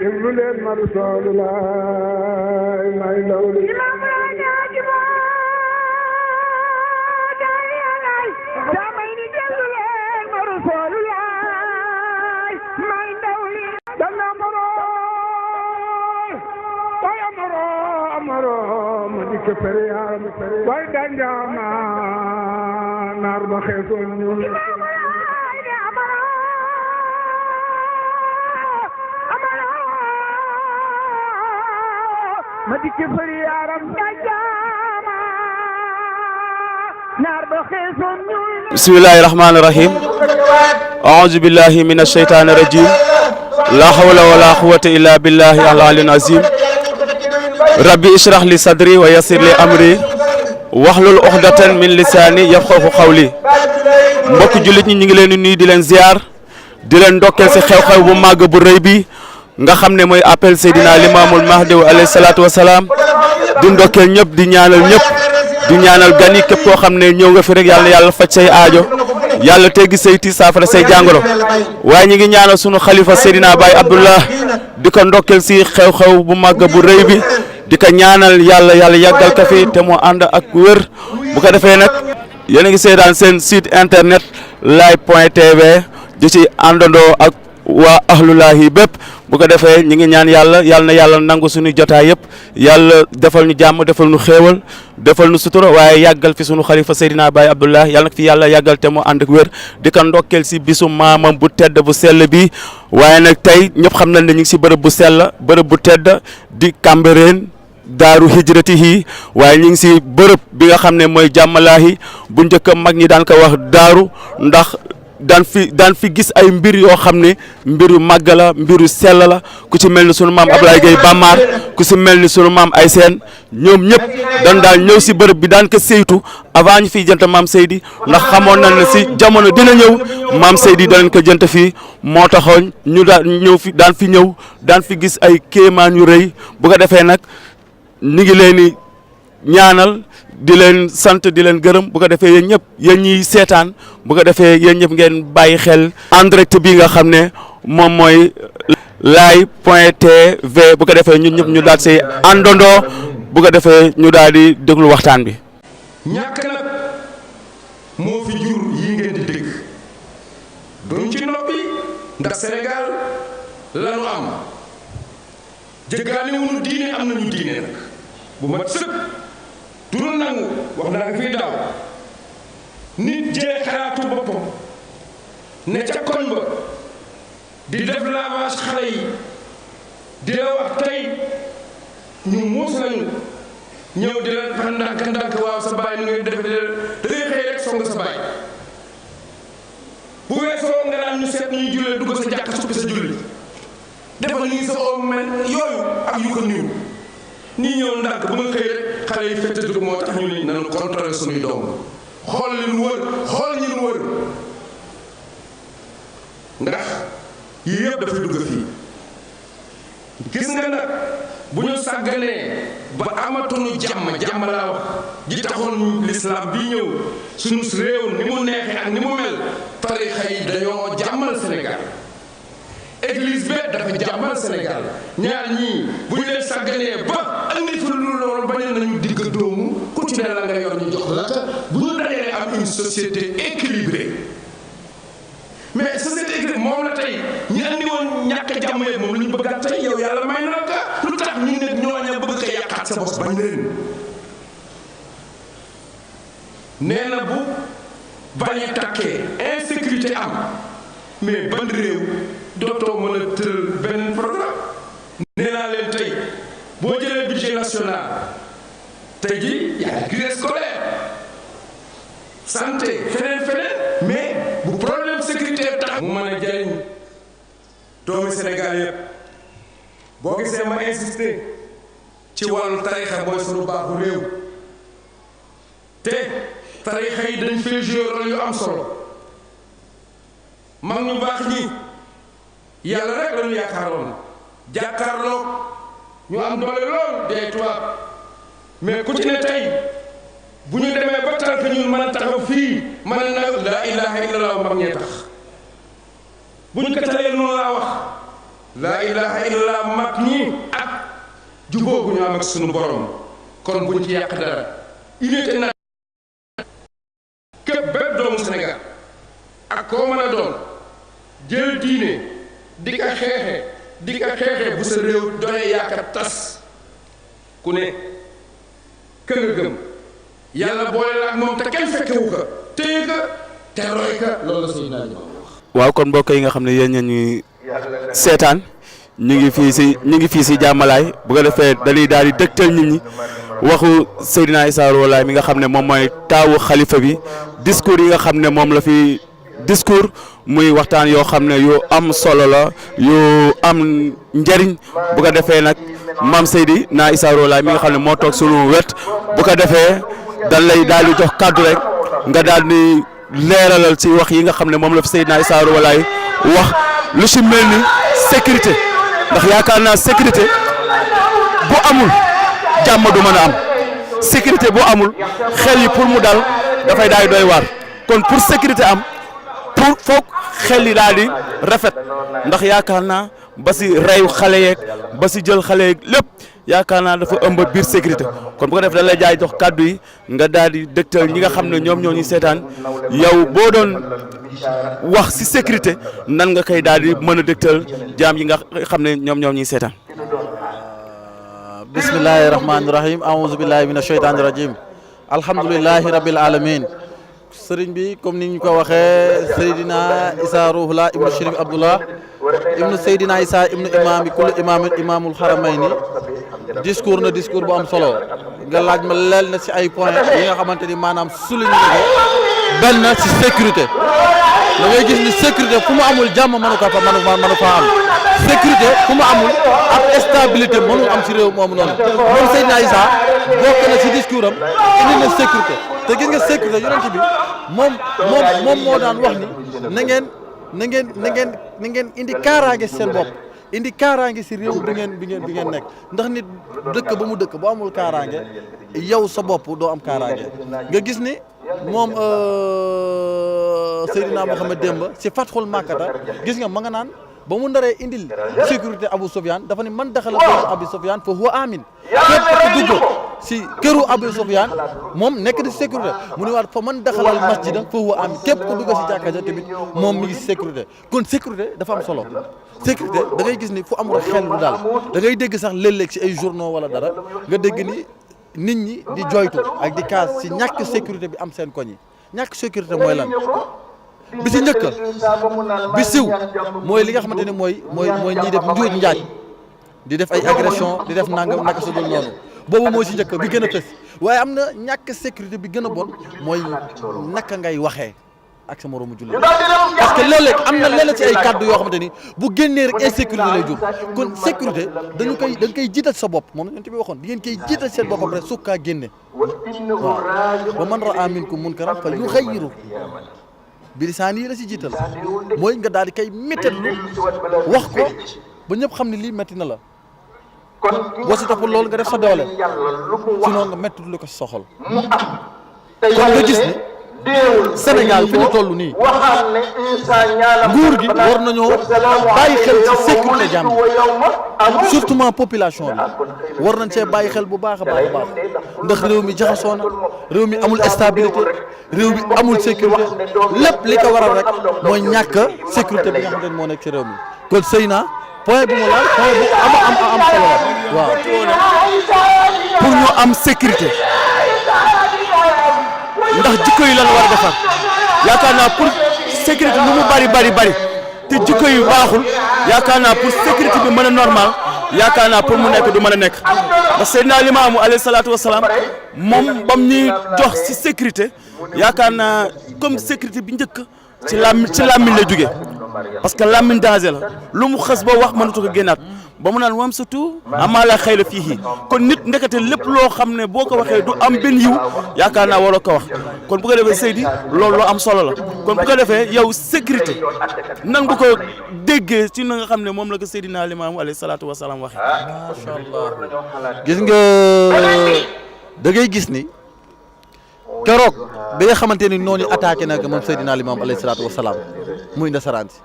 déglu leen ma Rasulullah may lawli imam rañaaji bo dayanay damay ni déglu leen ma Rasulullah may ndawli dana maro waya maro ma dikke pere yaram way danjama nar ba xeesoon ñuul ma dikke pere yaram danjama nar ba xeesoon ñuul. bismillahir rahmanir rahim a'udhu billahi minash shaitanir rajim la hawla wala quwwata illa billahi al-aliyyil azim rabbi ishrah li sadri wa yassir li amri wahlul uqdatan min lisani yafqahu qawli. mbokk jullit ñi ñu ngi leen di nuyu di leen ziar di leen ndokkeel ci xew-xew bu màgg bu rëy bi nga xam ne mooy appel Seydina Limaamul Mahdi alayhi salaatu wa salaam di ndokkeel ñëpp di ñaanal ñëpp di ñaanal gan yi képp koo xam ne ñëw nga fi rek yàlla yàlla faj say aajo yàlla teggi say tiis saafara say jàngoro waaye ñi ngi ñaanal sunu xalifa Seydina Baye Abdullah di ko ndokkeel ci xew-xew bu màgg bu rëy bi di ko ñaanal yàlla yàggal ka fi te mu ànd ak wér bu ko defee nag yéen a ngi seetaan seen site internet live.tv di ci àndandoo ak waa ahlulaahi bépp bu ko defee ñi ngi ñaan yàlla na yàlla nangu suñu jotaay yëpp yàlla defal ñu jàmm defal ñu xéewal defal ñu sutura waaye yàggal fi suñu xalifa Seydina Baye Abdullah yàlla nag fi yàlla yàggal te mu ànd ak wér di ko ndokkeel si bisu maamam bu tedd bu sell bi waaye nag tey ñëpp xam nañ ne ñu ngi si bërëb bu sell bërëb bu tedd di Cambérène daaru hijratihi waaye ñu ngi si bërëb bi nga xam ne mooy jàmmalaahi bu njëkk mag ñi daan ko wax daaru ndax daan fi gis ay mbir yoo xam ne mbir yu màgg la mbir yu sell la ku ci mel ni sunu maam Ablaye Gueye Bamar ku ci mel ni sunu maam ay seen ñoom ñëpp daal ñëw si bërëb bi daan ko saytu avant ñu fiy jënt maam Seydi ndax xamoon nañ ne si jamono dina ñëw maam Seydi danañ ko jënt fii moo taxoon ñu daan fi ñëw daan fi gis ay kéemaan yu rëy bu ko defee nag ñu ngi leen di ñaanal di leen sant di leen gërëm bu ko defee yéen ñëpp yéen ñiy seetaan bu ko defee yéen ñëpp ngeen bàyyi xel en direct bi nga xam ne moom mooy live.tv bu ko defee ñun ñëpp ñu daal say àndandoo bu ko defee ñu daal di déglu waxtaan bi. ñàkk nag moo fi jur yi ngeen di dégg duñ ci noppi ndax Sénégal lanu am jëggaani wunu diine am nañu diine nag bu mat sëkk. dul nangu wax naa ko fii daaw nit jëlee xalaatu boppam ne ca koñ ba di def lavage xale yi di la wax tey ñu muus lañu ñëw di la fa ndànk waaw sa baay nu ngay def da ngay xëy rek song sa baay bu weesoo nga naan ñu seet ñuy jullee dugg sa jàkk suppi sa julli defal nii sa oom mel yooyu ak yu ko niw nii ñëw ndànk bu nga xëy rek xale yi fett dugg moo tax ñu ni nañu contrôler suñuy doom xool li nu wër xool ñi nu wër ndax yii yëpp dafay dugg fii gis nga nag bu ñu sàgganee ba amatuñu jàmm laa wax ji taxoon l'islam bi ñëw suñu réew ni mu neexee ak ni mu mel tarixa yi dañoo jàmmal Sénégal église bi dafa jàmmal Sénégal ñaar ñii bu ñu leen sàgganee ba andi fi lu loolu bañ nañu digg doomu ku ci ne la nga yor ñu jox la bu ñu dajalee am une société équilibrée mais société équilibrée moom la tey ñi andi woon ñàkk jàmm yeeg moom la ñu bëggaat tey yow yàlla may na la ka lu tax ñu ne ñooña bëgg ko yàqaat sa bopp bañ leen nee na bu bañ a tàkkee insécurité am mais ban réew dootoo mën a tëral benn programme nee naa leen tey boo jëlee budget national tey ji yaa grille scolaire santé feneen mais bu problème sécurité tax mu mën a jariñ doomi Sénégal yëpp boo gisee ma insister ci wàllu tarixa mooy sunu baaxu réew te tarixa yi dañ fay jouer rôle yu am solo mag ñu baax ñi yàlla rek lañu yaakaaroon jàkkaarloog ñu am doole lool day tubaab mais ku ci ne tey bu ñu demee ba tànk ñun mën a taxaw fii mën a na laa ilaha illallah mag ñee tax bu ñu ko talee noonu laa wax laa ilaha illa mag ñi ak jubóogu ñu am ak sunu borom kon buñ ci yàq dara unité na képp bépp doomu Sénégal ak koo mën a doon jël diine di ka xeexe bu sa réew doyee yaakaar tas ku ne ka nga gëm yàlla boole la ak moom te kenn fekkewu ko téye ka te roy ka loolu la Seydina Limaamu wax. waaw kon mbokk yi nga xam ne yéen ñi seetaan ñu ngi fii si jàmmalaay bu ko defee dañuy daal di dëgtal nit ñi waxu Seydina Issa Rouhou Laye mi nga xam ne moom mooy taawu xalifa bi discours yi nga xam ne moom la fi discours muy waxtaan yoo xam ne yu am solo la yu am njëriñ bu ko defee nag maam Seydina Issa Rouhou Laye mi nga xam ne moo toog sunu wet bu ko defee dañ lay daal di jox kàddu rek nga daal di leeralal ci wax yi nga xam ne moom la fi Seydina Issa Rouhou Laye wax lu ci mel ni sécurité ndax yaakaar naa sécurité bu amul jàmm du mën a am sécurité bu amul xel yi pour mu dal dafay daay doy waar kon pour sécurité am pour foog xel yi daal di rafet ndax yaakaar naa ba si reyu xale yeeg ba si jël xale yeeg lépp yaakaar naa dafa ëmb biir sécurité kon bu ko def da lay jaay jox kàddu yi nga daal di dëgtal ñi nga xam ne ñoom ñoo ñu seetaan yow boo doon wax si sécurité nan nga koy daal di mën a dëgtal jaam yi nga xam ne ñoom ñoo ñuy seetaan. bismillahi rahmaani rahim aouzu billahi mina sheytaani rajim alhamdulilahi rabil alamin sëriñ bi comme ni ñu ko waxee Seydina Issa Rouhou Laye ibnu Chérif Abdallah ibnu Seydina Issa ibnu imaami kullu imaamul xaramayni discours na discours bu am solo nga laaj ma leel na si ay point yi nga xamante ni maanaam souligné ko benn si sécurité da ngay gis ni sécurité fu mu amul jàmm mënu faa am sécurité fu mu amul ak stabilité mënul am si réew moomu noonu moom Seydina Issa bokk na si discours am indi na sécurité te gis nga sécurité yonent bi moom moo daan wax ni na ngeen indi kaaraange si seen bopp indi kaaraange si réew bi ngeen nekk ndax nit dëkk ba mu dëkk boo amul kaaraange yow sa bopp doo am kaaraange nga gis ni moom Seydina Mohamed Demba si Fatxul Makkata gis nga ma nga naan ba mu ndaree indil sécurité Abu Sufyaan dafa ne man daxala bayta Abu Sufyaan fa huwa amin képp ku dugg si këru Abu Sufyaan moom nekk di sécurité mu ne waat fa man daxalal masjida fa huwa amin képp ku dugg si jàkka ja tamit moom mi ngi si sécurité kon sécurité dafa am solo sécurité da ngay gis ni fu amul xel lu daal da ngay dégg sax léeg-léeg si ay journaux wala dara nga dégg ni nit ñi di joytu ak di kaas si ñàkk sécurité bi am seen koñ yi ñàkk sécurité mooy lan bi si njëkk bi siw mooy li nga xamante ne mooy ñiy def njuuj njaaj di def ay agression di def nangam naka sa dul noonu boobu mooy si njëkk bi gën a fës waaye am na ñàkk sécurité bi gën a bon mooy naka ngay waxee ak sa moroomu jullit parce que léeg-léeg am na léeg-léeg ci ay kàddu yoo xamante ni bu génnee rek insécurité lay jur kon sécurité da nga koy jiital sa bopp moom la ñu waxoon di ngeen koy jiital seen bopp après sukkaa génne waaw wa man raa minkum munkaran fa yughayyiru bi lisaan yi la si jiital mooy nga daal di koy méttilu wax ko ba ñëpp xam ne lii métti na la boo si topp loolu nga def sa doole sinon nga méttilu ko si sa xol kon nga gis ni Sénégal fi ñu toll nii nguur gi war nañoo bàyyi xel ci sécurité jàmm surtout population bi war nañ see bàyyi xel bu baax a baax ndax réew mi jaxasoo na réew mi amul stabilité réew mi amul sécurité lépp li ko waral rek mooy ñàkk sécurité bi nga xam ne moo nekk ci réew mi kon sëy na point bi mu laal point bu am solo la waaw pour ñu am sécurité ndax jikko yi lan war a defar yaakaar naa pour sécurité lu mu bari te jikko yi baaxul yaakaar naa pour sécurité bi mën a normal yaakaar naa pour mu nekk du mën a nekk ndax Seydina Limaamu alayhi salaatu wasalaam moom bam ñuy jox ci sécurité yaakaar naa comme sécurité bi njëkk ci làmmiñ la jógee parce que làmmiñ danger la lu mu xës ba wax mënatu ko génnaat ba mu naan wam surtout amaa la xëy la fii kon nit ndekete lépp loo xam ne boo ko waxee du am benn yiw yaakaar naa waroo ko wax kon bu ko defee Seydi loolu loo am solo la kon bu ko defee yow sécurité nan nga ko déggee ci na nga xam ne moom la ko Seydina Limaamu alayhi salaatu wa salaam waxee. macha allah gis nga da ngay gis ni keroog bi nga xamante ni noonu attaqué na ko moom Seydina Limaamu alayhi salaatu wa salaam muy nasaraan si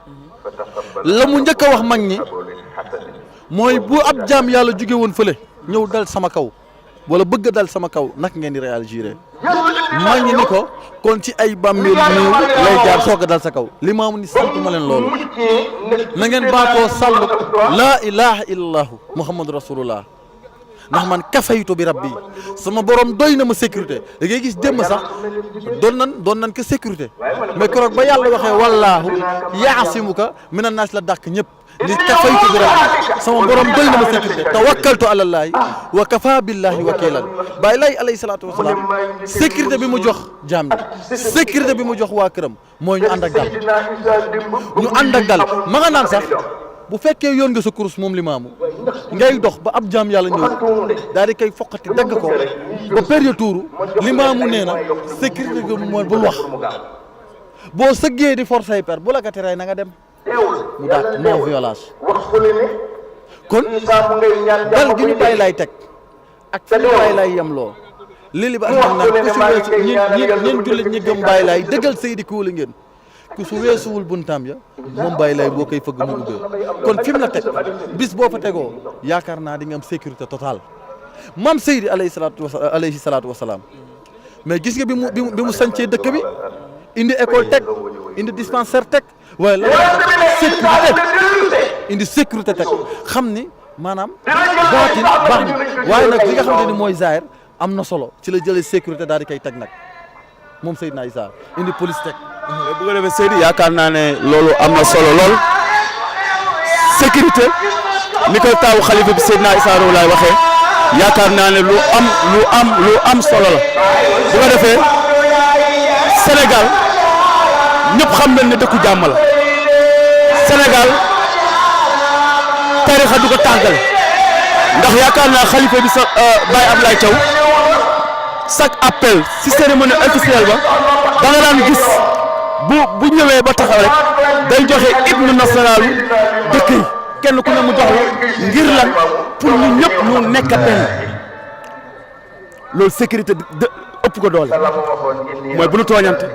la mu njëkk a wax mag ñi mooy bu ab jaam yàlla jóge woon fële ñëw dal sama kaw wala bëgg dal sama kaw naka ngeen di réagir maa ngi ni ko kon ci ay bàmmeel néew lay jaar soog a dal sa kaw limaamu ni sant ma leen loolu na ngeen baatoo sàllu laa ilaha illallahu muhammadu rasulullah ndax man kafaytu bi rabbi sama borom doy na ma sécurité da ngay gis démb sax doon nan ko sécurité mais keroog ba yàlla waxee wallaahu yaasimuka mina naas la dàq ñëpp ni kafaytu bi rabbi sama borom doy na ma sécurité tawakkaltu alallaahi wa kafa billahi wakilan bàyyi lay alayhi salaatu wasalaam sécurité bi mu jox jaam ñi sécurité bi mu jox waa këram mooy ñu ànd ak dal ñu ànd ak dal ma nga naan sax bu fekkee yoon nga sa kurus moom limaamu ngay dox ba ab jaam yàlla ñëw daal di koy foqati dagg ko ba période tuuru limaamu nee na sécurité bi mooy bul wax boo sëggee di force ay per bu la ko teree na nga dem mu daal non violence kon dal gi ñu bàyyi lay teg ak fi ñu bàyyi lay yemloo lii ba am nag ku si weesu ñeen jullit ñi gëm bàyyi lay dëggal Seydi Kuuli ngeen ku su weesuwul buntaam ya moom bàyyi lay boo koy fëgg mu ubbee kon fi mu la teg bis boo fa tegoo yaakaar naa di nga am sécurité totale maam Seydi alayhi salaatu wasalaam mais gis nga bi mu sancee dëkk bi indi école teg indi dispensaire teg waaye la sécurité indi sécurité teg xam ni maanaam baatin baax na waaye nag li nga xamante ni mooy zaahir am na solo ci la jëlee sécurité daal di koy teg nag moom Seydina Issa indi police teg. bu ko defee Seydi yaakaar naa ne loolu am na solo lool sécurité ni ko taawu xalifa bi Seydina Issa Rouhou Laye waxee yaakaar naa ne lu am solo la bu ko defee Sénégal ñëpp xam nañ ne dëkku jàmm la Sénégal tarixa du ko tàggal ndax yaakaar naa xalifa bi sa Baye Ablaye Thiaw chaque appel si cérémonie officielle ba da nga daan gis bu ñëwee ba taxaw rek day joxe hymne national dëkk yi kenn ku ne mu jox la ngir lan pour ñu ñëpp ñu nekk benn loolu sécurité de ëpp ko doole mooy bu nu tooñante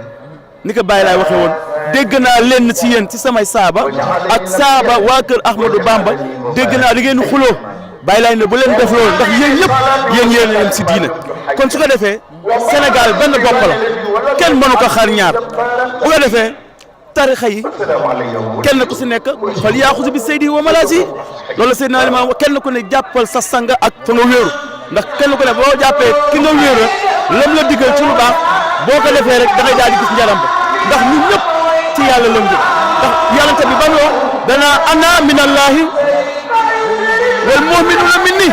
ni ko Baye laay waxee woon dégg naa leen ci yéen ci samay saaba ak saaba waa kër Ahmadou Bamba dégg naa da ngeen xuloo Baye laay ne bu leen def loolu ndax yéen ñëpp yéen leen ci diine kon su ko defee Sénégal benn bopp la kenn mënu ko xar ñaar bu ko defee tarixa yi kenn ku si nekk fal yaaxusu bi Seydi wa malaasi loolu Seydina Limaamu kenn ku ne jàppal sa sang ak fa nga wéeru ndax kenn ku ne boo jàppee ki nga wéeru rek lam la diggal ci lu baax boo ko defee rek da ngay daal di gis njaram ba ndax ñun ñëpp ci yàlla lañ jóg ndax yàllante bi ban wax danaa ana minallahi wal mu'minuuna minni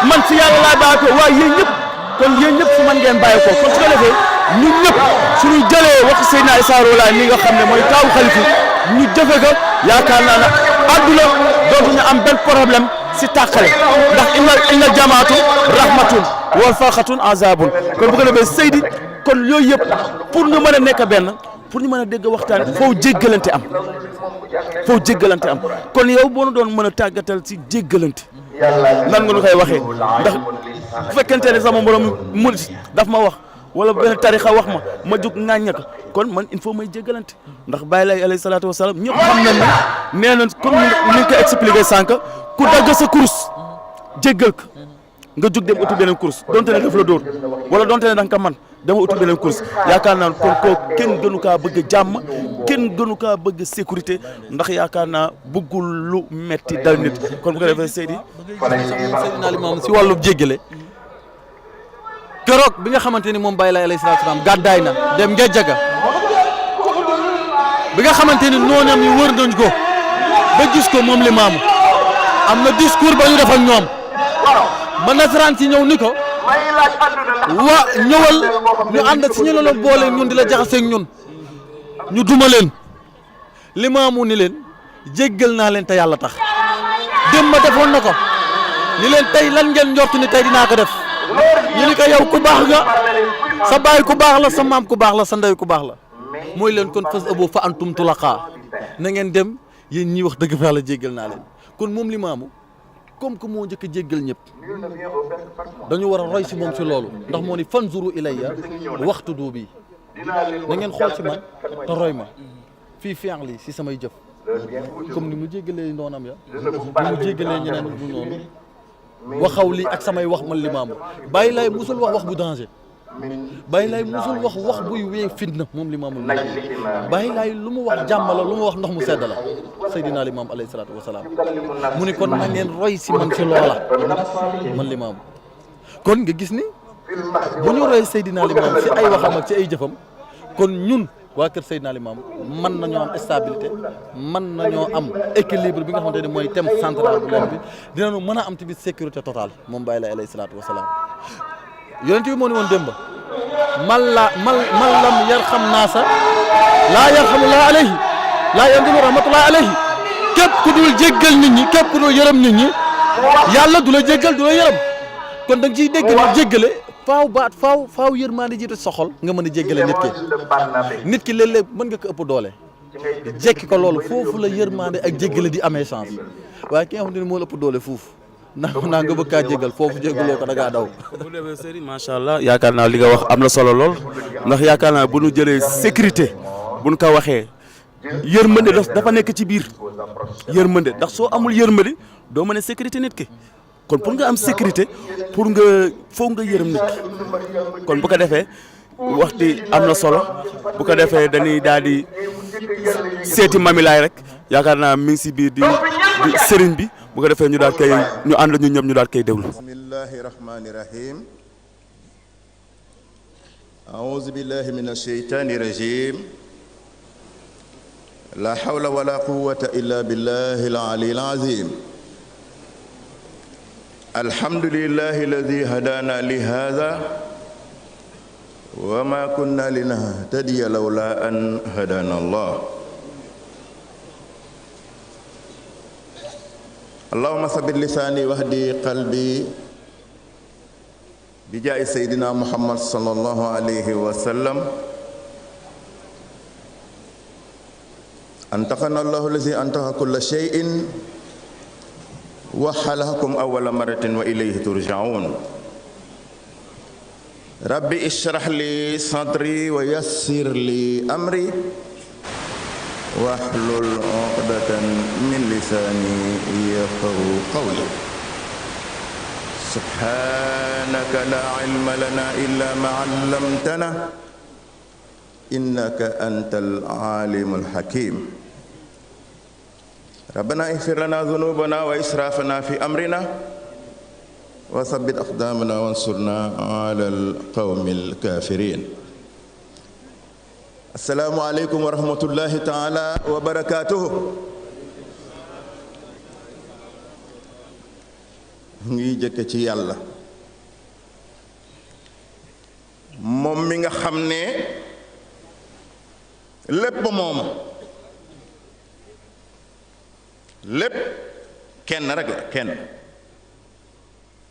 man ci yàlla laa bàyyi ko waaye yéen ñëpp kon yéen ñëpp fu man ngeen bàyyi ko kon su ko defee ñun ñëpp suñu jëlee wax Seydina Issa Rouhou Laye mi nga xam ne mooy taawu xalifa ñu jëfe ko yaakaar naa ne àdduna dootuñu am benn problème si tàqale ndax inna jamaatu rahmatun wal farxatun azabun kon bu ko defee Seydi kon yooyu yëpp pour ñu mën a nekk benn pour ñu mën a dégg waxtaan foo jéggalante am kon yow boo doon mën a tàggatal ci jéggalante nan nga ñu koy waxee ndax bu fekkente ne sama mbooloo mu daf ma wax wala benn tarixa wax ma jug ŋàñña ko kon man il faut may jéggalante ndax Baye Laye alayhi salaatu wasalaam ñëpp xam nañ ne nee na comme ni nga ko expliqué sànq ku dagg sa kurus jéggal ko nga jug dem uti beneen kurus donte ne daf la dóor wala donte ne da nga ko man dama uti beneen kurus yaakaar naa kon koo kenn gënu kaa bëgg jàmm kenn gënu kaa bëgg sécurité ndax yaakaar naa bëggul lu metti dal nit kon bu ko defee Seydi Seydina Limaamu si wàllu jéggale keroog bi nga xamante ni moom Baye Laye alayhi salaatu salaam gàddaay na dem Ngéjaga bi nga xamante ni noonam yi wër nañ ko ba gis ko moom Limaamu am na discours ba ñu def ak ñoom ba nasaraan si ñëw ni ko ñëwal ñu ànd si ñu la boole ñun di la jaxaseeg ñun ñu duma leen Limaamu ni leen jéggal naa leen te yàlla tax dem ma defoon na ko ni leen tey lan ngeen njort ni tey dinaa ko def ñu ni ko yow ku baax nga sa baay ku baax la sa maam ku baax la sa ndey ku baax la mooy leen kon fas abo fa antum tulaqaa na ngeen dem yéen ñii wax dëgg fa yàlla jéggal naa leen kon moom Limaamu comme que moo njëkk a jéggal ñëpp dañu war a roy si moom si loolu ndax moo ni fanzuru ilayya waxtu du bi na ngeen xool si man te roy ma fii fi'li si samay jëf comme ni mu jéggalee noonam ya ni mu jéggalee ñeneen bu noonu waxaw lii ak samay wax man Limaamu Baay Laay musul wax bu danger Baay Laay musul wax buy wee fitna moom Limaamu Baay Laay lu mu wax jàmm la lu mu wax ndox mu sedd la Seydina Limaam alayhi salaatu wa salaam mu ni kon na ngeen roy si man si loola man Limaamu kon nga gis ni bu ñu roy Seydina Limaam si ay waxam ak ci ay jëfam kon ñun waa kër Seydina Limaam mën nañoo am stabilité mën nañoo am équilibre bi nga xamante ne mooy thème central bu leen bi dinañu mën a am tamit sécurité totale moom Baay Laay alayhi salaatu wa salaam yonent bi moo ni woon démb man lam yarxam naasa laa yarxamu laa alayhi laa yanzilu rahmatullahi alayhi képp ku dul jéggal nit ñi képp ku dul yërëm nit ñi yàlla du la jéggal du la yërëm kon da nga ciy dégg ne jéggale faaw yërmaande jiitu soxol nga mën a jéggale nit ki léeg-léeg mën nga ko ëpp doole jekki ko loolu foofu la yërmaande ak jéggale di amee chance waaye ki nga xamante ne moo la ëpp doole foofu naa nga bëgg kaa jéggal foofu jéggaloo ko da ngaa daw. bu demee sëriñ macha allah yaakaar naa li nga wax am na solo lool ndax yaakaar naa bu ñu jëlee sécurité bu ñu ko waxee yërmande dafa nekk ci biir yërmande ndax soo amul yërmande doo mën a sécurité nit ki. kon pour nga am sécurité pour nga foog nga yërëm nit kon bu ko defee waxti am na solo bu ko defee dañuy daal di seeti Mami Laay rek yaakaar naa mi ngi si biir di sëriñ bi bu ko defee ñu daal koy ñu ànd ñu ñëpp ñu daal koy déglu. bismillahi rahmani rahim aouzu billahi min asheytani rajim la hawla wala quwwata illa billahi al-ali al-azim الحمد لله الذي هدانا لهذا وما كنا لنهتدي لولا أن هدانا الله اللهم ثبت لساني واهدي قلبي بجاه سيدنا محمد صلى الله عليه وسلم أنطقنا الله الذي أنطق كل شيء وخلقكم أول مرة وإليه ترجعون ربي اشرح لي صدري ويسر لي أمري واحلل عقدة من لساني يفقهوا قولي سبحانك لا علم لنا إلا ما علمتنا إنك أنت العالم الحكيم ربنا اغفر لنا ذنوبنا وإسرافنا في أمرنا وثبت أقدامنا وانصرنا على القوم الكافرين السلام عليكم ورحمة الله تعالى وبركاته ngi jëkk ci yàlla moom mi nga xam ne lépp mooma lépp kenn rek la kenn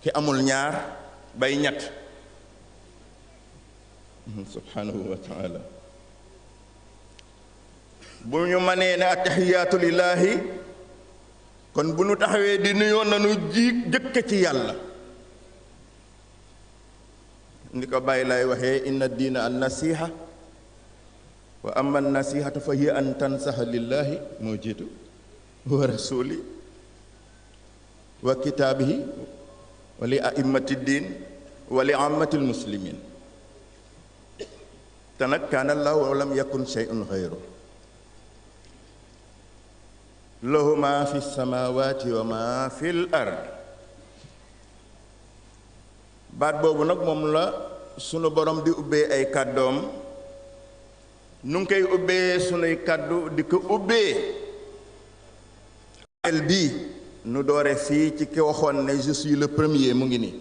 ki amul ñaar bay ñett subhanahu wa taala bu ñu mënee ne attahiyaatu lillahi kon bu ñu taxawee di nuyoo nanu jëkk ci yàlla ni ko Baay Laay waxee inna diina an nasiha wa amma an nasihatu fa hiya an tansaha lillahi moo jiitu wa rasuli wa kitaabihi wa li a'immati diin wa li ammatil muslimin te nag kaana Allahu wa lam yakun shay'un ghayru lahu ma fi samawati wa ma fil ard baat boobu nag moom la sunu borom di ubbee ay kàddoom nu ngi koy ubbee sunuy kàddu di ko ubbee el bii nu doore fii ci ki waxoon ne je suis le premier mu ngi nii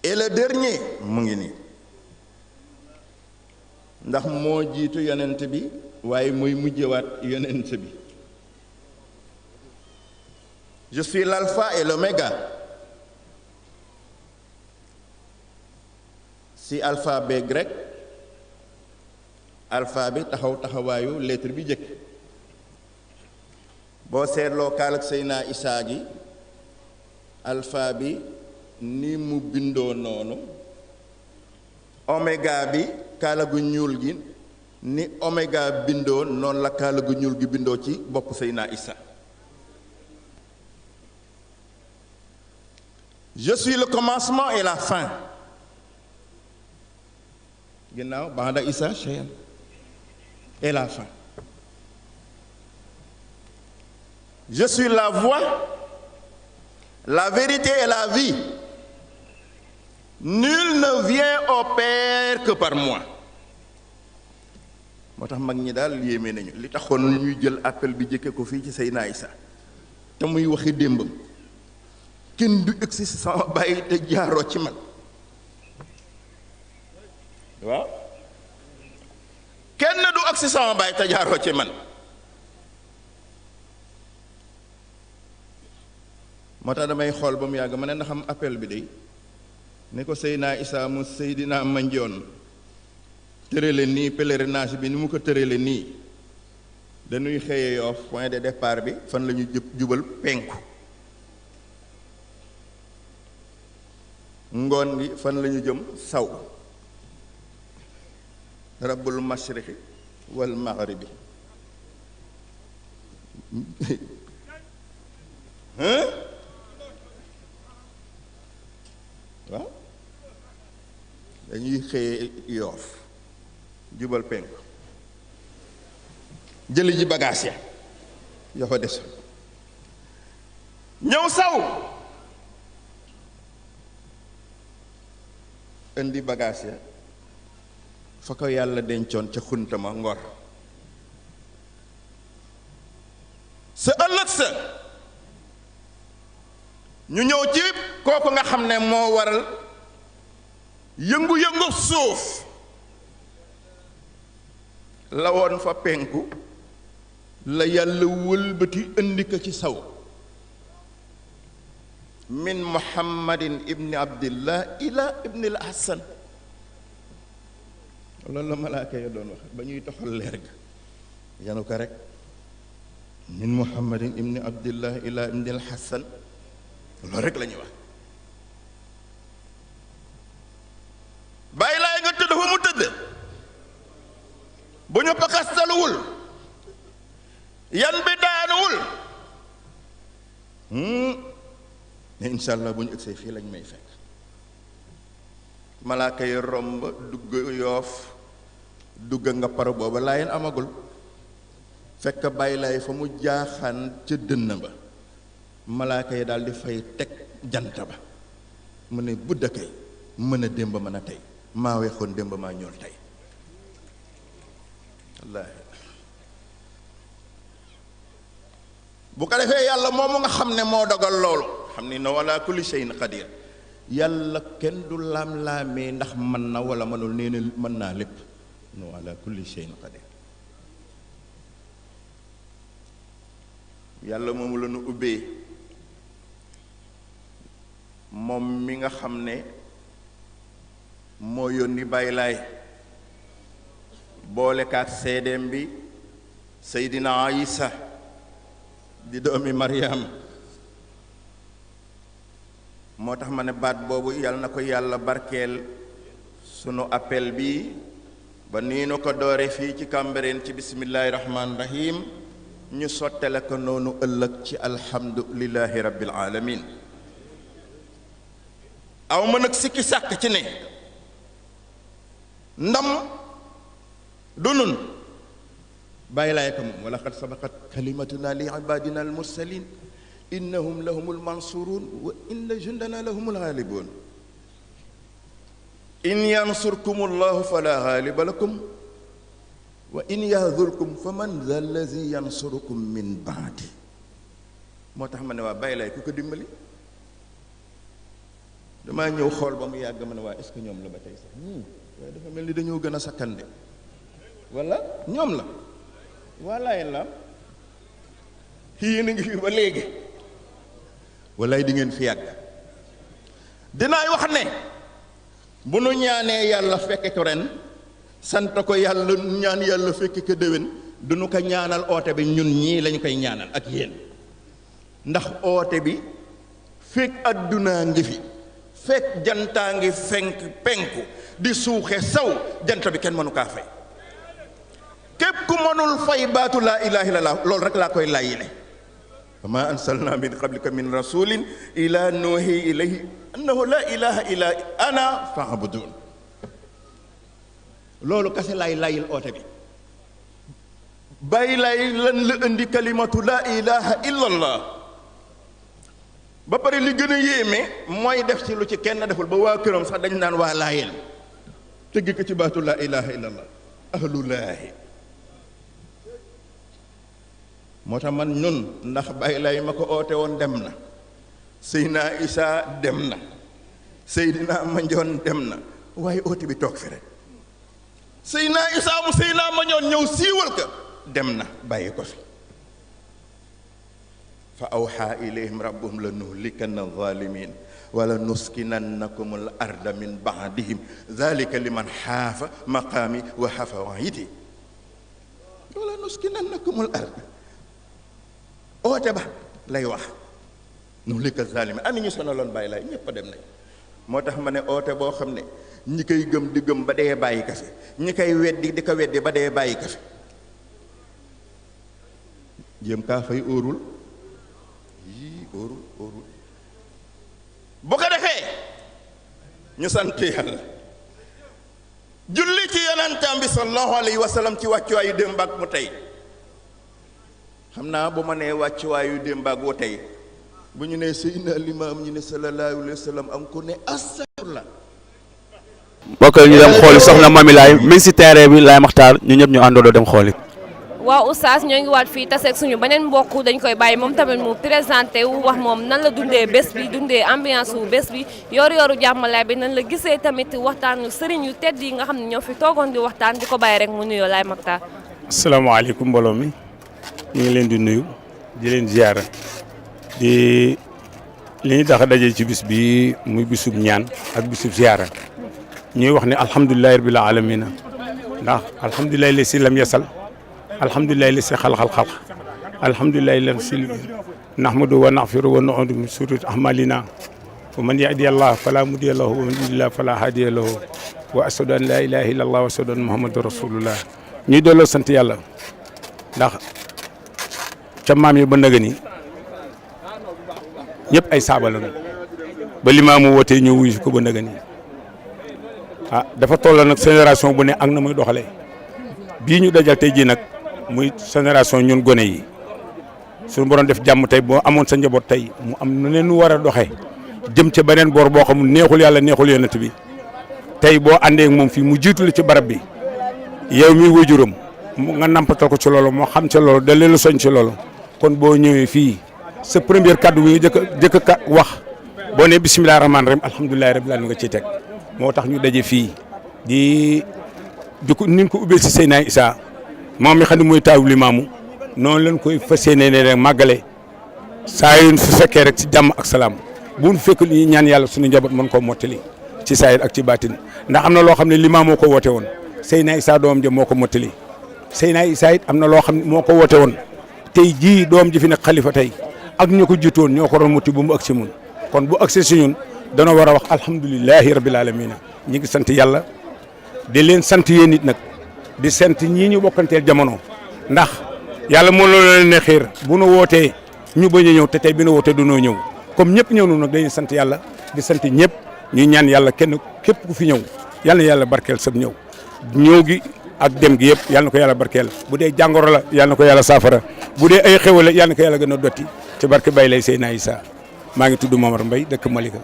et le dernier mu ngi nii ndax moo jiitu yonent bi waaye mooy mujjewaat yonent bi je suis l'alpha et l'oméga si alphabet grec alpha bi taxawaayu lettre bi jëkk boo seetloo kaal ak Seydina Isaa gi alpha bi ni mu bindoo noonu oméga bi kaala gu ñuul gi ni oméga bindoo noonu la kaala gu ñuul gi bindoo ci bopp Seydina Isa. Je suis le commencement et la fin. ginnaaw ba'da Isa shay'an et la fin. Je suis la voie, la vérité et la vie. Nul ne vient au Père que par moi. moo tax mag ñi daal yéeme nañu li taxoon ñuy jël appel bi jëkke ko fii ci Seydina Isa te muy waxi démbam kenn du egsi si sama bàyyi te jaaroo ci man. waaw kenn du egsi sama bàyyi te jaaroo ci man. moo tax damay xool ba mu yàgg ma ne ndax am appel bi day ni ko Seydina Isa mu Seydina Mandione tërale nii pèlerinage bi ni mu ko tërale nii dañuy xëye Yoff point de départ bi fan la ñu jubal penku ngoon gi fan la ñu jëm saw rabbul mashriqi wal maghribi waaw dañuy xëye Yoff jubal penku jëli ji bagaas ya yoo fa des ñëw saw indi bagaas ya fa ko yàlla dencoon ca xuntama Ngor sa ëllëg sa ñu ñëw ci kooku nga xam ne moo waral yëngu-yëngu suuf la woon fa penku la yàlla wëlbati indi ko ci saw min muhammadin ibni abdillah ila ibni al hasan loolu la malaaka ya doon wax ba ñuy toxal leer ga yanu ko rek min muhammadin ibni abdillah ila ibni al hasan loolu rek la ñuy wax bàyyi laay nga tëdd fa mu tëdd bu ñu pakastaluwul yan bi daanuwul ne insha allah bu ñu egsee fii lañ may fekk malaaka yi romb dugg Yoof dugg nga paro booba laayeen amagul fekk bàyyi laay fa mu jaaxaan ca dënn ba malaaka yi daal di fay teg jant ba mu ne budda kay mën a démb mën a tey maa weexoon démb maa ñuul tey wallaahi bu ko defee yàlla moomu nga xam ne moo dogal loolu xam ni na wala kulli shay'in qadir yàlla kenn du laam-laamee ndax mën na wala mënul nee na mën naa lépp na wala kulli shay'in qadir yàlla moomu la nu ubbee moom mi nga xam ne moo yónni Baay Laay boole kaat seedeem bi Seydina Isa di doomi Maryam moo tax ma ne baat boobu yàlla na ko yàlla barkeel sunu appel bi ba nii nu ko doore fii ci Cambérène ci bismillaahi rahmaani rahim ñu sottale ko noonu ëllëg ci alhamdulillahi rabbil alamin aw ma nag sikki sàkk ci ne ndam du nun bàyyi laay ko moom wala qad sabaqat kalimatuna li ibadina al mursalin innahum lahumul mansurun wa inna jundana lahumul ghalibun in yansurkum allahu fala ghaliba lakum wa in yahdhurkum faman dha allazi yansurukum min ba'di moo tax ma ne waa bàyyi laay ku ko dimbali damaa ñëw xool ba mu yàgg ma ne waa est-ce que ñoom la ba tey sax waaye dafa mel ni dañoo gën a sakkande wala ñoom la wallaay la yéen a ngi fi ba léegi wallaay di ngeen fi yàgg dinaay wax ne bu nu ñaanee yàlla fekke ko ren sant ko yàlla ñaan yàlla fekke ko déwén du nu ko ñaanal oote bi ñun ñii lañu koy ñaanal ak yéen ndax oote bi fekk addunaa ngi fi fekk jantaa ngi fenk penku di suuxe saw jant bi kenn mënu kaa fay mënul fay baatu laa ilaha illallah loolu rek laa koy layile wa ma arsalna min qablika min rasulin ila nuhi ilayhi annahu la ilaha illa ana fa'budun loolu kase lay layil oote bi bàyyi lay lan la indi kalimatu laa ilaha illallah ba pare li gën a yéeme mooy def ci lu ci kenn deful ba waa këram sax dañ naan waa laayel tëgg ko ci baatu laa ilaha illallah ahlulaahi moo tax man ñun ndax bàyyi lay ma ko oote woon dem na Seydina Isa dem na Seydina Mandione dem na waaye oote bi toog fi rek Seydina Isa mu Seydina Mandione ñëw siiwal ka dem na bàyyi ko fi fa awxaa ilayhim rabbuhum la nuhlikanna zalimin wala nuskinannakum al arda min baadihim zalika liman xaafa maqaami wa xafa waayiti wala nuskinannakum al arda oote ba lay wax nuhlika zalimin am ñu sonaloon bàyyi laay ñëpp a dem nañ moo tax ma ne oote boo xam ne ñi koy gëm di gëm ba dee bàyyi ka fi ñi koy weddi di ko weddi ba dee bàyyi ka fi jéem kaa fay óorul yii óorul bu ko defee ñu sant yàlla julli ci yonentam bi sallallahu alayhi wa sallam ci wàccuwaayu démb ak mu tey xam naa bu ma nee wàccuwaayu démb ak wu tey bu ñu nee Seydina Limaam ñu ne sallallahu alayhi wa sallam am ku ne astafurlah mbokk ñu dem xooli soxna Mami Laay mi ngi si terrain bi Laay Maxtaar ñu ñëpp ñu àndandoo dem xooli. waaw oustaz ñoo ngi waat fii taseeg suñu beneen mbokk dañ koy bàyyi moom tamit mu présenté wu wax moom nan la dundee bés bi dundee ambiance wu bés bi yor-yoru jàmmalaay bi nan la gisee tamit waxtaanu sëriñ yu tedd yi nga xam ne ñoo fi toogoon di waxtaan di ko bàyyi rek mu nuyoo Laay Maxtaar. asalaamaaleykum mbooloo mi ñu ngi leen di nuyu di leen ziara di li ñu tax a daje ci bis bi muy bisub ñaan ak bisub ziara ñuy wax ne alhamdulilahi rabbil alamina ndax alhamdulilahi la si lam yasal alhamdulilahi li si xalxal alhamdulilahi lan si nahmadu wa naxfiru wa nu'udu min sururi ahmalina wa man yahdi allah fala mudiya lahu wa man yudlil fala hadiya lahu wa ashhadu an la ilaha illa allah wa ashhadu anna muhammadan rasulullah ñuy dooloo sant yàlla ndax ca maam yi ba nëga ni ñëpp ay saaba lañu ba limaamu wootee ñëw wuyu ko ba nëga ni dafa toll nag génération bu ne ak na muy doxalee bii ñu dajal tey jii nag muy génération ñun gone yi suñu borom def jàmm tey boo amoon sa njaboot tey mu am nu leen nu war a doxee jëm ca beneen boor boo xamul neexul yàlla neexul yonent bi tey boo àndee ak moom fii mu jiitu la ci barab bi yow mi wajuram nga nampatal ko ci loolu moo xam ci loolu da leen soñ ci loolu kon boo ñëwee fii sa première kaddu bi nga jëkk a wax boo ne bisimilah rahmaani rahim alhamdulilah rabbil alamin nga ciy teg moo tax ñu daje fii di ko ni ko ubbee si Seydina Isa moom mi xam ne mooy taawu Limaamu noonu lañ koy fas yéenee ne rek màggale saa yu su fekkee rek ci jàmm ak salaam bu ñu fekk li ñaan yàlla suñu njaboot mën koo mottali ci saayir ak ci baatin ndax am na loo xam ne Limaam moo ko woote woon Seydina Isa doom ja moo ko mottali Seydina Isa it am na loo xam ne moo ko woote woon tey jii doom ji fi nekk xalifa tey ak ñu ko jiitoon ñoo ko doon motti bu mu agsi mun kon bu agsi si ñun dana war a wax alhamdulilahi rabbil alamina ñi ngi sant yàlla di leen sant yéen nit nag di sant ñii ñu bokkanteel jamono ndax yàlla moo loolu leen ne xiir bu nu wootee ñu bañ a ñëw te tey bi nu wootee dunoo ñëw comme ñëpp ñëw noonu nag dañuy sant yàlla di sant ñëpp ñu ñaan yàlla kenn képp ku fi ñëw yàlla na yàlla barkeel sab ñëw gi ak dem gi yëpp yàlla na ko yàlla barkeel bu dee jàngoro la yàlla na ko yàlla saafara bu dee ay xéwal la yàlla na ko yàlla gën a dotti ci barke Baye lay Seydina Issa maa ngi tudd Momar Mbaye dëkk Malika.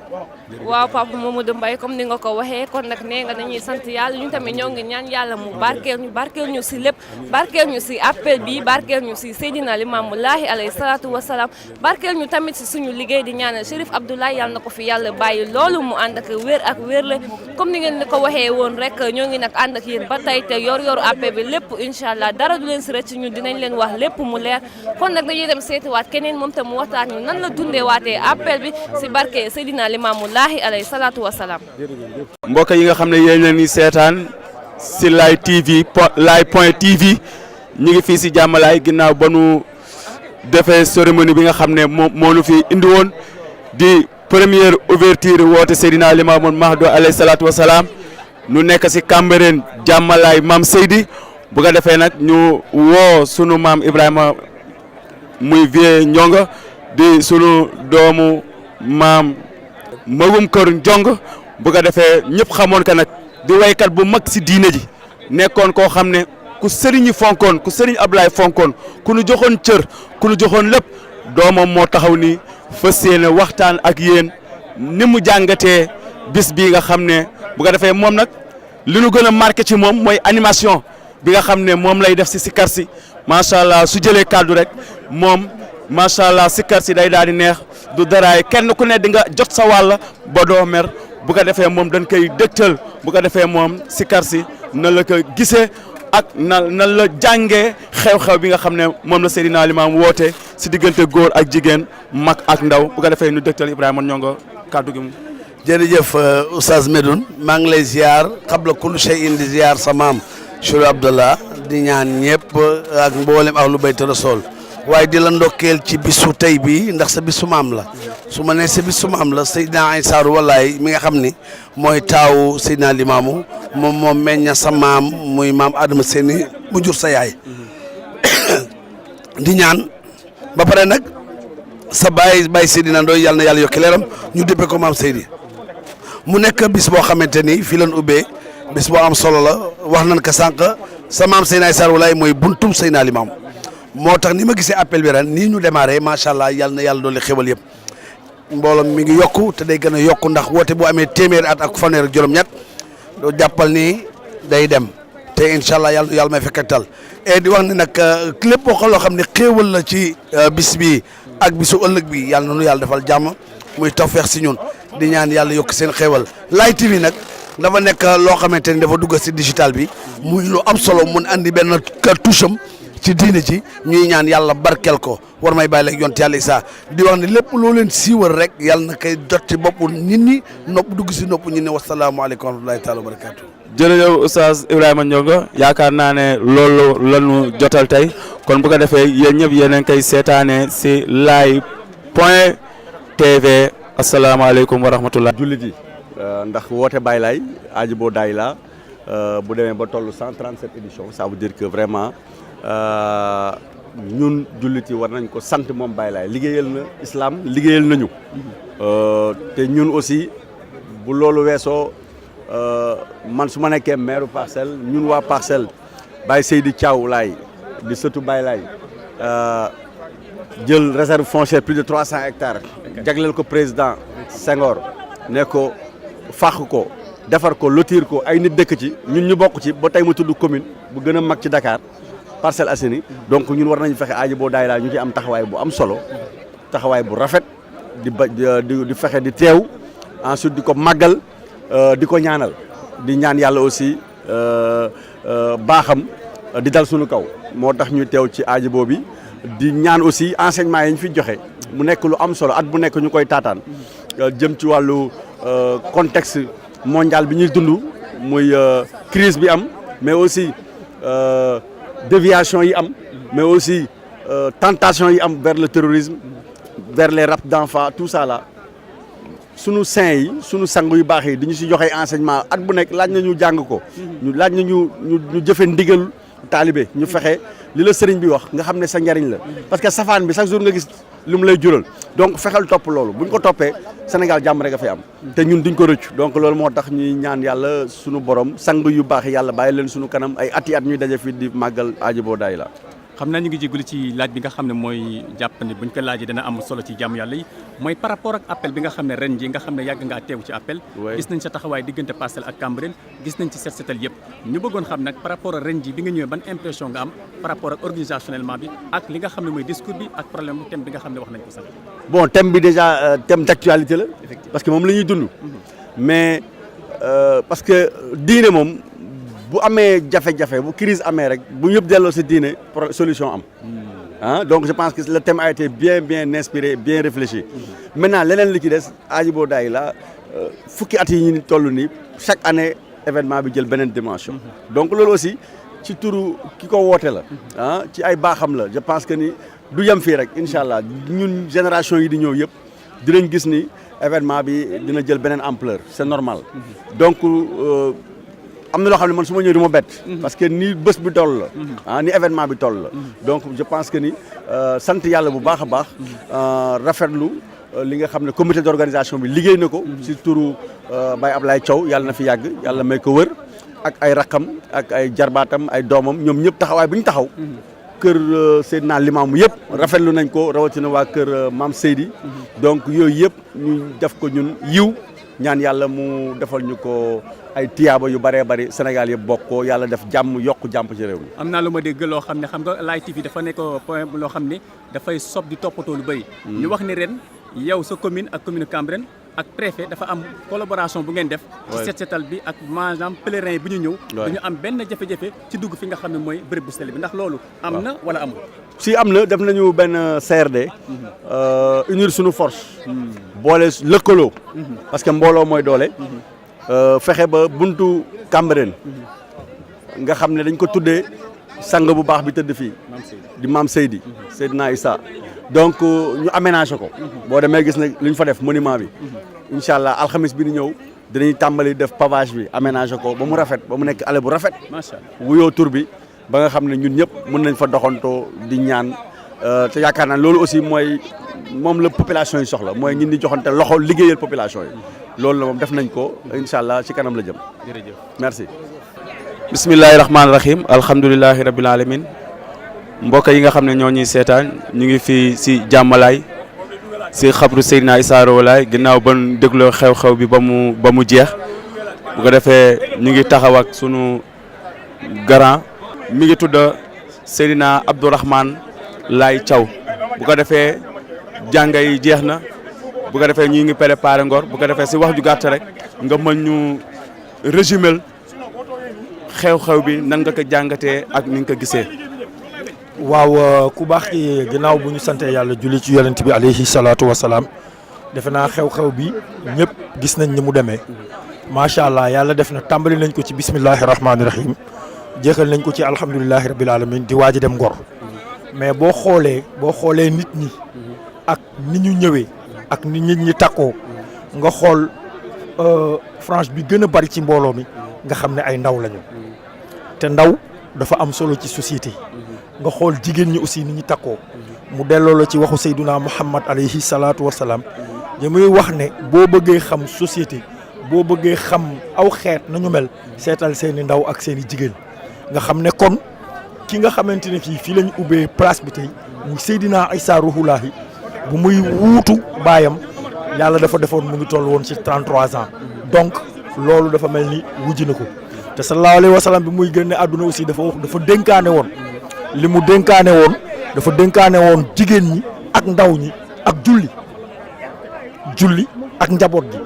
waaw Papa Mamadou Mbaye comme ni nga ko waxee kon nag nee nga dañuy sant yàlla ñu tamit ñoo ngi ñaan yàlla mu barkeel ñu si lépp barkeel ñu si appel bi barkeel ñu si Seydina Limaamu Laahi alayhi salaatu wa salaam barkeel ñu tamit si suñu liggéey di ñaanal Chérif Abdoulaye yàlla na ko fi yàlla bàyyi loolu mu ànd ak wér la comme ni ngeen ko waxee woon rek ñoo ngi nag ànd ak yéen ba tey te yor-yoru appel bi lépp incha allah dara du leen si rëcc ñun dinañ leen wax lépp mu leer kon nag dañuy dem seetiwaat keneen moom tam mu waxtaan ñu nan la dundee waatee appel bi si barke Seydina Limaamu Laahi alayhi salaatu wa salaam. mbokk yi nga xam ne yéen a ngi seetaan si Laye TV Laye.tv ñu ngi fii si jàmmalaay ginnaaw ba nu defee cérémonie bi nga xam ne moo nu fi indi woon di première ouverture woote Seydina Limaamu Mahdi alayhi salaatu wa salaam nu nekk si Cambérène jàmmalaay Maam Seydi bu ko defee nag ñu woo sunu maam Ibrahima muy vieux Ndiongo di sunu doomu maam magum kër Ndiongo bu ko defee ñëpp xamoon ka nag di waykat bu mag si diine ji nekkoon koo xam ne ku sëriñ yi fonkoon ku sëriñ Ablaye fonkoon ku nu joxoon cër ku nu joxoon lépp doomam moo taxaw ni fas yéene waxtaan ak yéen ni mu jàngatee bis bii nga xam ne bu ko defee moom nag li nu gën a marqué ci moom mooy animation bi nga xam ne moom lay def si sikar si macha allah su jëlee kàddu rek moom macha allah sikar si day daal di neex du daraay kenn ku ne di nga jot sa wàll ba doo mer bu ko defee moom dañ koy dëgtal bu ko defee moom sikar si na la ko gisee ak na la jàngee xew-xew bi nga xam ne moom la Seydina Limaamu woote si diggante góor ak jigéen mag ak ndaw bu ko defee nu dëgtal Ibrahima Ndiongo kàddu gi mu. jërëjëf Oustaz Medoune maa ngi lay ziar xabla kulli shay'in di ziar sa maam Cheikh Abdallah di ñaan ñëpp ak mboolem ahlu bayt rasul waaye di la ndokkeel ci bisu tey bi ndax sa bisu maam la su ma nee sa bisu maam la Seydina Issa Wallaay mi nga xam ni mooy taawu Seydina Limaamu moom meñña sa maam muy maam Adama Séni mu jur sa yaay di ñaan ba pare nag sa baay Seydina Ndoye yàlla na yàlla yokki leeram ñu déppee ko maam Seydi mu nekk bis boo xamante ni fii lañ ubbee bis boo am solo la wax nañ ko sànq sa maam Seydina Issa Wallaay mooy buntum Seydina Limaamu moo tax ni ma gisee appel bi ren nii ñu démarré macha allah yàlla na yàlla doole xéwal yëpp mbooloo mi ngi yokku te day gën a yokku ndax woote bu amee téeméeri at ak fanweer ak juróom-ñett doo jàppal ni day dem te incha allah yàlla may fekk ak tal et di wax ne nag lépp loo xam ne xéewal la ci bis bi ak bisu ëllëg bi yàlla na nu yàlla defal jàmm muy tawfeex si ñun di ñaan yàlla yokk seen xéewal Laye TV nag dafa nekk loo xamante ni dafa dugg si digital bi muy lu am solo mun andi benn touche am ci diine ci ñuy ñaan yàlla barkel ko war may bàyyi leeg yonent yàlla Issa di wax ne lépp loo leen siiwal rek yàlla na koy jot ci bopp nit ñi nopp dugg si nopp ñi ne wasalaamaaleykum wa rahmatulahi taala wa barakaatu. jërëjëf Oustaz Ibrahima Ndiongo yaakaar naa ne loolu lañu jotal tey kon bu ko defee yéen ñëpp yéen a ngi koy seetaanee si live.tv asalaamaaleykum wa rahmatulah. jullit yi ndax woote Baye Laye Ajibo Daay la bu demee ba toll 137 éditions ça veut dire que vraiment ñun jullit yi war nañ ko sant moom Baye Laye liggéeyal na islam liggéeyal nañu te ñun aussi bu loolu weesoo man su ma nekkee maire Parcelles ñun waa Parcelles Baye Seydi Thiaw Laye di sëtu Baye Laye jël réserve foncière plus de 300 hectares jagleel ko président Senghor ne ko fàq ko defar ko lotir ko ay nit dëkk ci ñun ñu bokk ci ba tey mu tudd commune bu gën a mag ci Dakar Parcelles Assainies donc ñun war nañu fexe Ajibo Daay la ñu ci am taxawaay bu am solo taxawaay bu rafet di fexe di teew ensuite di ko màggal di ko ñaanal di ñaan yàlla aussi baaxam di dal suñu kaw moo tax ñu teew ci Ajibo bi di ñaan aussi enseignement yi ñu fi joxe mu nekk lu am solo at bu nekk ñu koy taataan jëm ci wàllu contexte mondial bi ñuy dund muy crise bi am mais aussi déviation yi am mais aussi tentation yi am vers le terrorisme vers les rapts d'enfants tout ça là sunu saint yi sunu sang yu baax yi di ñu si joxe enseignement at bu nekk laaj na ñu jàng ko ñu laaj na ñu jëfe ndigal taalibe ñu fexe li la sëriñ bi wax nga xam ne sa njariñ la parce que safaan bi chaque jour nga gis lu mu lay jural donc fexeel topp loolu bu ñu ko toppee Sénégal jàmm rek a fi am te ñun duñ ko rëccu donc loolu moo tax ñuy ñaan yàlla sunu borom sang yu baax yàlla bàyyi leen sunu kanam ay ati at ñuy daje fii di màggal Ajibo Daay la xam naa ñu ngi jégalu ci laaj bi nga xam ne mooy jàpp ne buñ ko laajee dana am solo ci jàmm yàlla yi mooy par rapport ak appel bi nga xam ne ren ji nga xam ne yàgg ngaa teew ci appel gis nañ sa taxawaay diggante Parcelles ak Cambérène gis nañ ci set setal yëpp ñu bëggoon xam nag par rapport ak ren ji bi nga ñëwee ban impression nga am par rapport ak organisationnellement bi ak li nga xam ne mooy discours bi ak problème thème bi nga xam ne wax nañ ko sax bon thème bi déjà thème d'actualité la parce que moom la ñuy dund mais parce que diine moom bu amee jafe-jafe bu crise amee rek bu ñëpp delloo si diine solution am ah donc je pense que le thème a été bien inspiré bien réfléchi maintenant leneen li ci des Ajibo Daay la fukki at yi ñu toll nii chaque année événement bi jël beneen dimension donc loolu aussi ci turu ki ko woote la ah ci ay baaxam la je pense que ni du yem fii rek incha allah ñun génération yi di ñëw yëpp dinañ gis ni événement bi dina jël beneen ampleur c'est normal donc am na loo xam ne man su ma ñëwee du ma bett. parce que ni bés bi toll la. ni événement bi toll la. donc je pense que ni sant yàlla bu baax a baax. rafetlu li nga xam ne comité d'organisation bi liggéey na ko. ci turu Baye Ablaye Thiaw yàlla na fi yàgg yàlla may ko wër. ak ay rakam ak ay jarbaatam ay doomam ñoom ñëpp taxawaay bu ñu taxaw. kër Seydina Limaamu yëpp rafetlu nañ ko rawatina waa kër Maam Seydi. donc yooyu yëpp ñu def ko ñun yiw ñaan yàlla mu defal ñu ko ay tiyaaba yu bëree bëri Sénégal yëpp bokk ko yàlla def jàmm yokk jàmm ci réew mi. am naa lu ma dégg loo xam ne xam nga Laye TV dafa nekk point loo xam ne dafay sob di toppatoo lu bëri. ñu wax ne ren yow sa commune ak commune Cambérène ak préfet dafa am collaboration bu ngeen def. ci set setal bi ak maanaam pèlerin bi ñu ñëw. dañu am benn jafe-jafe ci dugg fi nga xam ne mooy bërëb bu sell bi ndax loolu. am na wala amul. si am na def nañu benn CRD. unir suñu force. boole lëkkaloo. parce que mbooloo mooy doole. fexe ba buntu Cambérène. nga xam ne dañ ko tuddee sang bu baax bi tëdd fii. di Maam Seydi. Seydina Issa. donc ñu aménagé ko. boo demee gis na lu ñu fa def monument bi. incha allah alxamis bi di ñëw dinañ tàmbali def pavage bi aménagé ko ba mu rafet ba mu nekk allée bu rafet. macha allah wuyoo tur bi ba nga xam ne ñun ñëpp mën nañ fa doxantoo di ñaan te yaakaar naa loolu aussi mooy moom la population yi soxla mooy ñun di joxante loxo liggéeyal population yi. loolu la moom def nañ ko incha allah ci kanam la jëm. jërëjëf merci. bismillahi rahmaani rahim alhamdulilahi rabil alamin mbokk yi nga xam ne ñoo ñuy seetaan ñu ngi fii si jàmmalaay si xabru Seydina Issa Rouhou Laye ginnaaw ba ñu dégloo xew-xew bi ba mu jeex bu ko defee ñu ngi taxaw ak sunu grand mi ngi tudd Seydina Abdourahmane Laye Thiaw bu ko defee jànga yi jeex na bu ko defee ñu ngi préparé ngor bu ko defee si wax ju gàtt rek nga mën ñu résumer xew-xew bi nan nga ko jàngatee ak ni nga ko gisee. waaw ku baax ki ginnaaw bu ñu sante yàlla julli ci yonent bi alayhi salaatu wasalaam defe naa xew-xew bi ñëpp gis nañ ni mu demee macha allah yàlla def na tàmbali nañ ko ci bismillahi rahmaani rahim jeexal nañ ko ci alhamdulilahi rabil alamin di waaj a dem ngor mais boo xoolee nit ñi ak ni ñu ñëwee ak ni nit ñi takkoo nga xool frange bi gën a bari ci mbooloo mi nga xam ne ay ndaw lañu te ndaw dafa am solo ci société nga xool jigéen ñi aussi ni ñu takkoo mu delloo la ci waxu Seyduna Muhammad alayhi salaatu wasalaam li muy wax ne boo bëggee xam société boo bëggee xam aw xeet nañu mel seetal seeni ndaw ak seeni jigéen nga xam ne kon ki nga xamante ne fii lañu ubbee place bi tey muy Seydina Issa Rouhou Laye bu muy wuutu baayam yàlla dafa defoon mu ngi toll woon ci 33 ans donc loolu dafa mel ni wujji na ko te sallallahu alayhi wa sallam bi muy génne àdduna aussi dafa dénkaane woon li mu dénkaane woon dafa dénkaane woon jigéen ñi ak ndaw ñi ak julli ak njaboot gi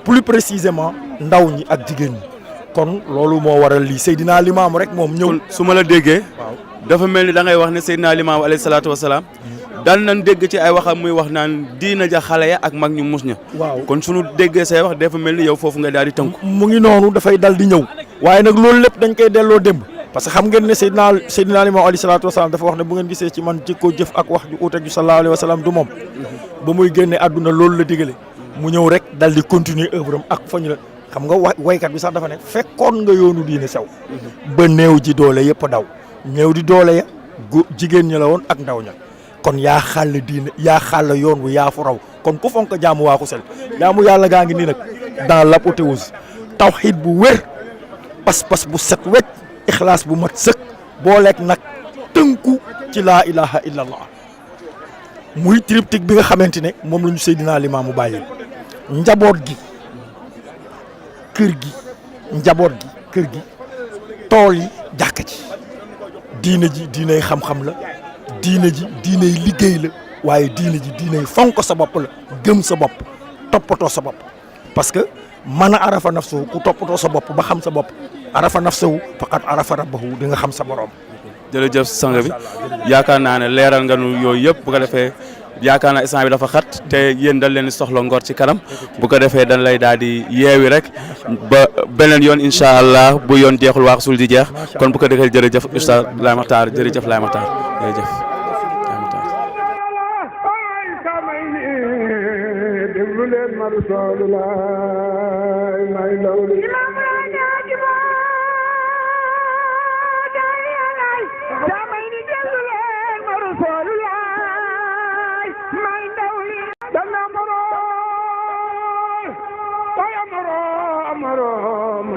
plus précisément ndaw ñi ak jigéen ñi kon loolu moo waral lii Seydina Limaamu rek moom ñëw. su ma la déggee. dafa mel ni da ngay wax ne Seydina Limaamu alayhi salaatu wa salaam. daan nañ dégg ci ay waxam muy wax naan diina ja xale ya ak mag ñu mus ña. waaw kon suñu déggee say wax dafa mel ni yow foofu nga daal di tënku. mu ngi noonu dafay dal di ñëw. waaye nag loolu lépp dañ koy delloo démb. parce que xam ngeen ne Seydina Limaamu alayhi salaatu wa salaam dafa wax ne bu ngeen gisee ci man jikko jëf ak wax ju uute ju sallallahu alayhi wa sallam du moom. ba muy génne àdduna loolu la digale. mu ñëw rek dal di continuer œuvre am ak fañu la xam nga waykat bi sax dafa ne fekkoon nga yoonu diine sew. ba néew ji doole yëpp daw. néew di doole ya jigéen ñi la woon ak ndaw ña. kon yaa xàll diine yaa xàll yoon wu yaa fu raw kon ku fonk jaamu waa ko sel jaamu yàlla gaa ngi nii nag dans l'apothéose tawxiid bu wér pas-pas bu set wecc ixlaas bu mat sëkk booleeg nag tënku ci laa ilaha illallah muy triptyque bi nga xamante ne moom la ñu Seydina Limaamu bàyyi njaboot gi kër gi njaboot gi kër gi tool yi jàkka ci diine ji diiney xam-xam la diine ji diiney liggéey la waaye diine ji diiney fonk sa bopp la gëm sa bopp toppatoo sa bopp parce que man a arafa nafsahu ku toppatoo sa bopp ba xam sa bopp arafa nafsahu faqad arafa rabbahu di nga xam sa borom. jërëjëf sang bi yaakaar naa ne leeral nga nu yooyu yëpp bu ko defee yaakaar naa instant bi dafa xat te yéen dañ leen di soxla ngor ci kanam bu ko defee dañ lay daal di yeewi rek ba beneen yoon incha allah bu yoon jeexul waax sul di jeex kon bu ko defee jërëjëf Oustaz Laye Makhtar jërëjëf Laye Makhtar jërëjëf.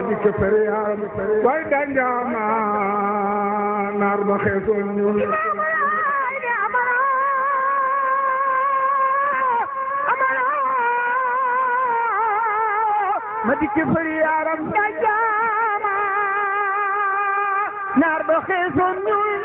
dikk fere yaram way danjama naar ba xeesoon ñuul ma dikk fere yaram danjama naar ba xeesoon ñuul